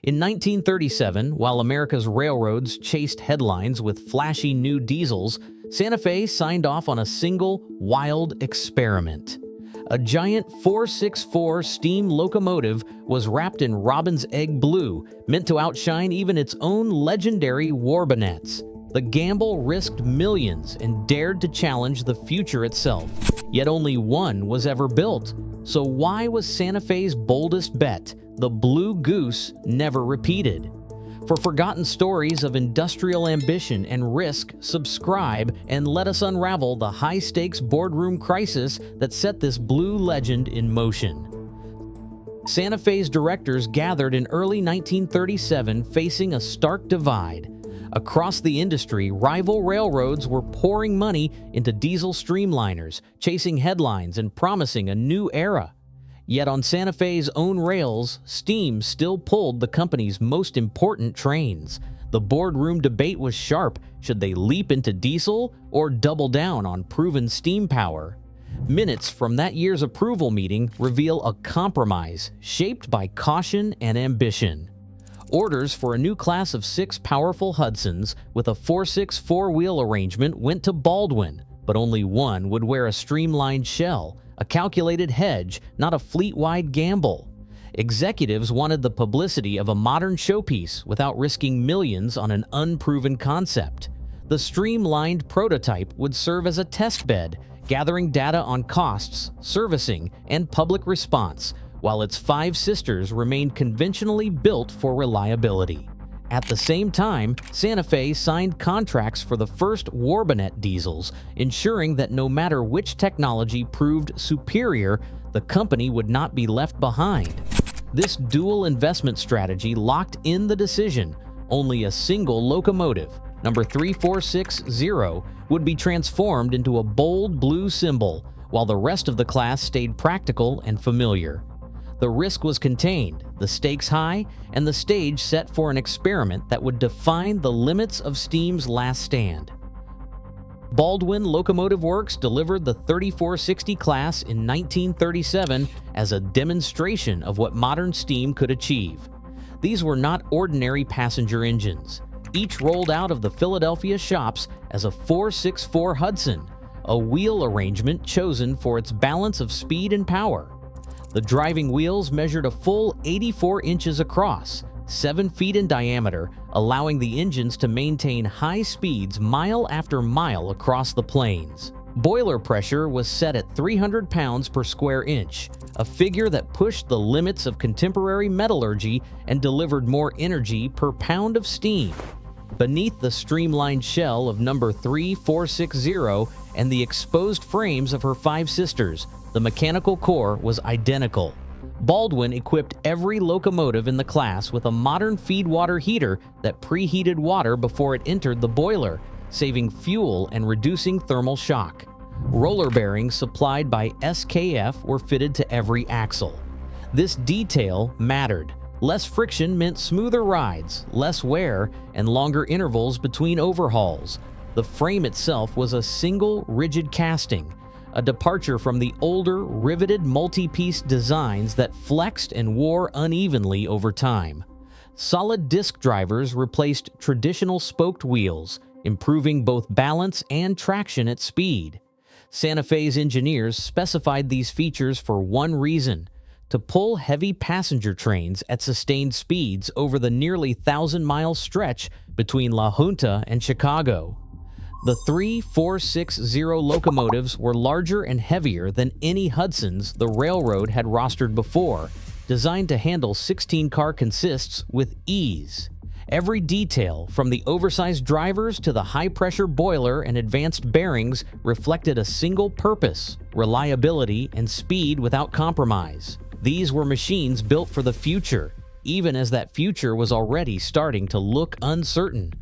In 1937, while America's railroads chased headlines with flashy new diesels, Santa Fe signed off on a single, wild experiment. A giant 464 steam locomotive was wrapped in robin's egg blue, meant to outshine even its own legendary warbonnets. The gamble risked millions and dared to challenge the future itself. Yet only one was ever built. So why was Santa Fe's boldest bet, the Blue Goose, never repeated? For forgotten stories of industrial ambition and risk, subscribe and let us unravel the high-stakes boardroom crisis that set this blue legend in motion. Santa Fe's directors gathered in early 1937 facing a stark divide. Across the industry, rival railroads were pouring money into diesel streamliners, chasing headlines and promising a new era. Yet on Santa Fe's own rails, steam still pulled the company's most important trains. The boardroom debate was sharp. Should they leap into diesel or double down on proven steam power? Minutes from that year's approval meeting reveal a compromise shaped by caution and ambition. Orders for a new class of 6 powerful Hudsons with a 4/6 four-wheel arrangement went to Baldwin, but only one would wear a streamlined shell, a calculated hedge, not a fleet-wide gamble. Executives wanted the publicity of a modern showpiece without risking millions on an unproven concept. The streamlined prototype would serve as a test bed, gathering data on costs, servicing, and public response, while its 5 sisters remained conventionally built for reliability. At the same time, Santa Fe signed contracts for the first warbonnet diesels, ensuring that no matter which technology proved superior, the company would not be left behind. This dual investment strategy locked in the decision. Only a single locomotive, number 3460, would be transformed into a bold blue symbol, while the rest of the class stayed practical and familiar. The risk was contained, the stakes high, and the stage set for an experiment that would define the limits of steam's last stand. Baldwin Locomotive Works delivered the 3460 class in 1937 as a demonstration of what modern steam could achieve. These were not ordinary passenger engines. Each rolled out of the Philadelphia shops as a 464 Hudson, a wheel arrangement chosen for its balance of speed and power. The driving wheels measured a full 84 inches across, 7 feet in diameter, allowing the engines to maintain high speeds mile after mile across the plains. Boiler pressure was set at 300 pounds per square inch, a figure that pushed the limits of contemporary metallurgy and delivered more energy per pound of steam. Beneath the streamlined shell of number 3460 and the exposed frames of her 5 sisters, the mechanical core was identical. Baldwin equipped every locomotive in the class with a modern feedwater heater that preheated water before it entered the boiler, saving fuel and reducing thermal shock. Roller bearings supplied by SKF were fitted to every axle. This detail mattered. Less friction meant smoother rides, less wear, and longer intervals between overhauls. The frame itself was a single, rigid casting, a departure from the older, riveted multi-piece designs that flexed and wore unevenly over time. Solid disc drivers replaced traditional spoked wheels, improving both balance and traction at speed. Santa Fe's engineers specified these features for one reason: to pull heavy passenger trains at sustained speeds over the nearly 1,000-mile stretch between La Junta and Chicago. The 3460 locomotives were larger and heavier than any Hudsons the railroad had rostered before, designed to handle 16-car consists with ease. Every detail, from the oversized drivers to the high-pressure boiler and advanced bearings, reflected a single purpose: reliability and speed without compromise. These were machines built for the future, even as that future was already starting to look uncertain.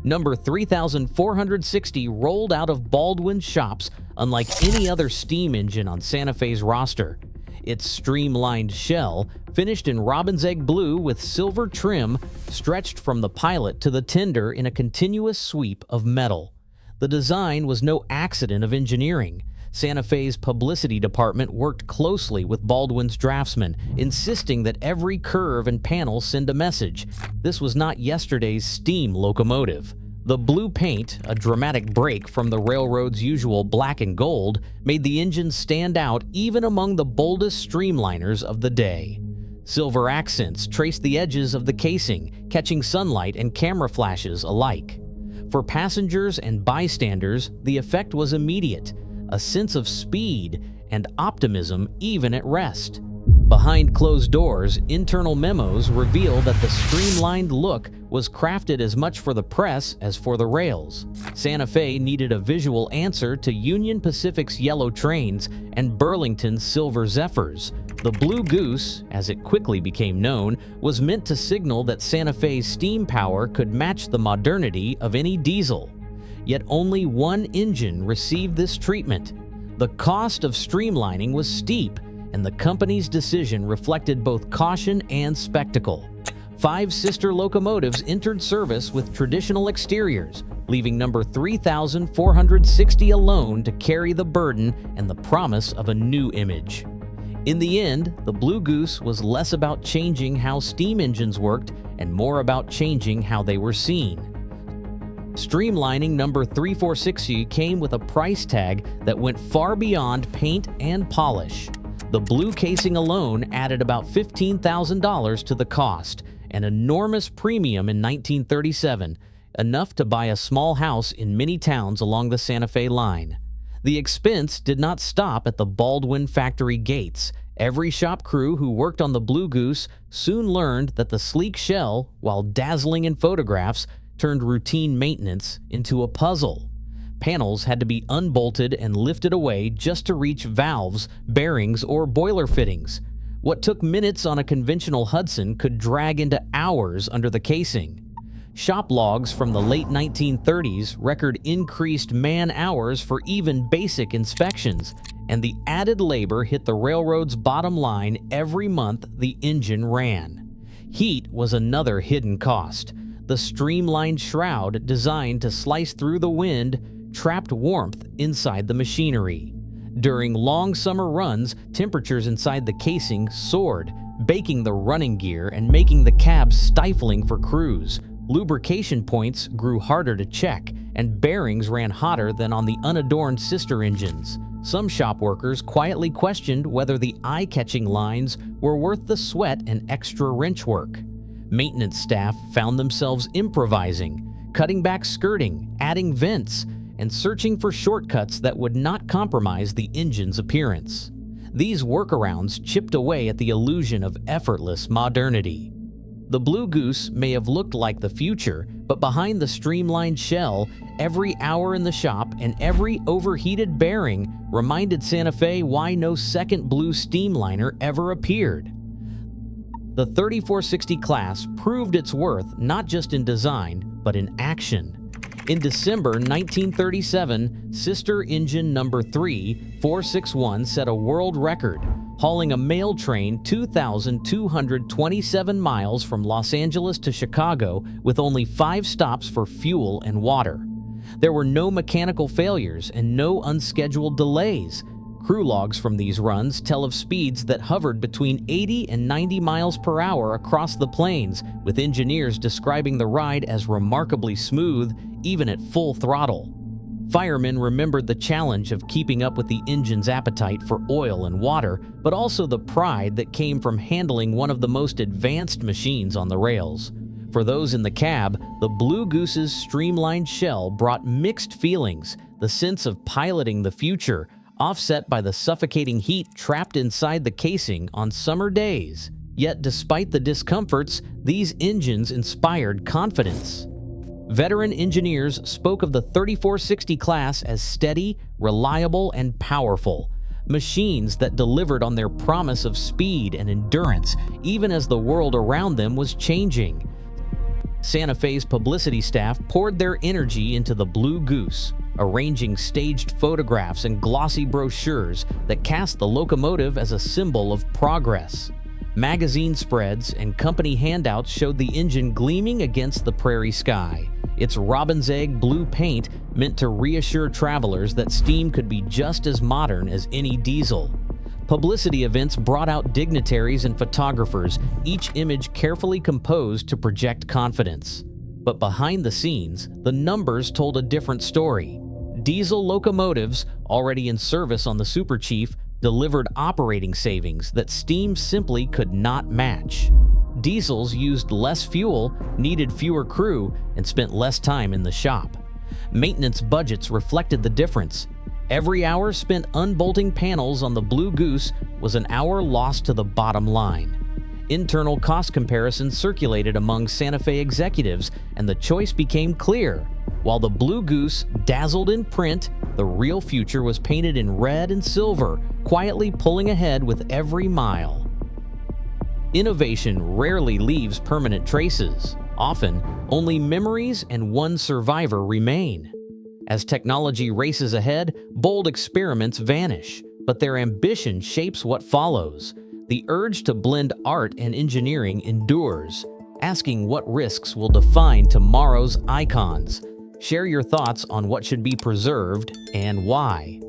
Number 3460 rolled out of Baldwin shops unlike any other steam engine on Santa Fe's roster. Its streamlined shell, finished in robin's egg blue with silver trim, stretched from the pilot to the tender in a continuous sweep of metal. The design was no accident of engineering. Santa Fe's publicity department worked closely with Baldwin's draftsmen, insisting that every curve and panel send a message. This was not yesterday's steam locomotive. The blue paint, a dramatic break from the railroad's usual black and gold, made the engine stand out even among the boldest streamliners of the day. Silver accents traced the edges of the casing, catching sunlight and camera flashes alike. For passengers and bystanders, the effect was immediate, a sense of speed and optimism even at rest. Behind closed doors, internal memos reveal that the streamlined look was crafted as much for the press as for the rails. Santa Fe needed a visual answer to Union Pacific's yellow trains and Burlington's silver zephyrs. The Blue Goose, as it quickly became known, was meant to signal that Santa Fe's steam power could match the modernity of any diesel. Yet only one engine received this treatment. The cost of streamlining was steep, and the company's decision reflected both caution and spectacle. 5 sister locomotives entered service with traditional exteriors, leaving number 3,460 alone to carry the burden and the promise of a new image. In the end, the Blue Goose was less about changing how steam engines worked and more about changing how they were seen. Streamlining number 3,460 came with a price tag that went far beyond paint and polish. The blue casing alone added about $15,000 to the cost, an enormous premium in 1937, enough to buy a small house in many towns along the Santa Fe line. The expense did not stop at the Baldwin factory gates. Every shop crew who worked on the Blue Goose soon learned that the sleek shell, while dazzling in photographs, turned routine maintenance into a puzzle. Panels had to be unbolted and lifted away just to reach valves, bearings, or boiler fittings. What took minutes on a conventional Hudson could drag into hours under the casing. Shop logs from the late 1930s record increased man-hours for even basic inspections, and the added labor hit the railroad's bottom line every month the engine ran. Heat was another hidden cost. The streamlined shroud, designed to slice through the wind, trapped warmth inside the machinery. During long summer runs, temperatures inside the casing soared, baking the running gear and making the cab stifling for crews. Lubrication points grew harder to check, and bearings ran hotter than on the unadorned sister engines. Some shop workers quietly questioned whether the eye-catching lines were worth the sweat and extra wrench work. Maintenance staff found themselves improvising, cutting back skirting, adding vents, and searching for shortcuts that would not compromise the engine's appearance. These workarounds chipped away at the illusion of effortless modernity. The Blue Goose may have looked like the future, but behind the streamlined shell, every hour in the shop and every overheated bearing reminded Santa Fe why no second blue Steamliner ever appeared. The 3460 class proved its worth not just in design, but in action. In December 1937, sister engine number 3,461 set a world record, hauling a mail train 2,227 miles from Los Angeles to Chicago with only 5 stops for fuel and water. There were no mechanical failures and no unscheduled delays. Crew logs from these runs tell of speeds that hovered between 80 and 90 miles per hour across the plains, with engineers describing the ride as remarkably smooth, even at full throttle. Firemen remembered the challenge of keeping up with the engine's appetite for oil and water, but also the pride that came from handling one of the most advanced machines on the rails. For those in the cab, the Blue Goose's streamlined shell brought mixed feelings, the sense of piloting the future, offset by the suffocating heat trapped inside the casing on summer days. Yet despite the discomforts, these engines inspired confidence. Veteran engineers spoke of the 3460 class as steady, reliable, and powerful. Machines that delivered on their promise of speed and endurance, even as the world around them was changing. Santa Fe's publicity staff poured their energy into the Blue Goose, arranging staged photographs and glossy brochures that cast the locomotive as a symbol of progress. Magazine spreads and company handouts showed the engine gleaming against the prairie sky, its robin's egg blue paint meant to reassure travelers that steam could be just as modern as any diesel. Publicity events brought out dignitaries and photographers, each image carefully composed to project confidence. But behind the scenes, the numbers told a different story. Diesel locomotives, already in service on the Super Chief, delivered operating savings that steam simply could not match. Diesels used less fuel, needed fewer crew, and spent less time in the shop. Maintenance budgets reflected the difference. Every hour spent unbolting panels on the Blue Goose was an hour lost to the bottom line. Internal cost comparisons circulated among Santa Fe executives, and the choice became clear. While the Blue Goose dazzled in print, the real future was painted in red and silver, quietly pulling ahead with every mile. Innovation rarely leaves permanent traces. Often, only memories and one survivor remain. As technology races ahead, bold experiments vanish, but their ambition shapes what follows. The urge to blend art and engineering endures, asking what risks will define tomorrow's icons. Share your thoughts on what should be preserved and why.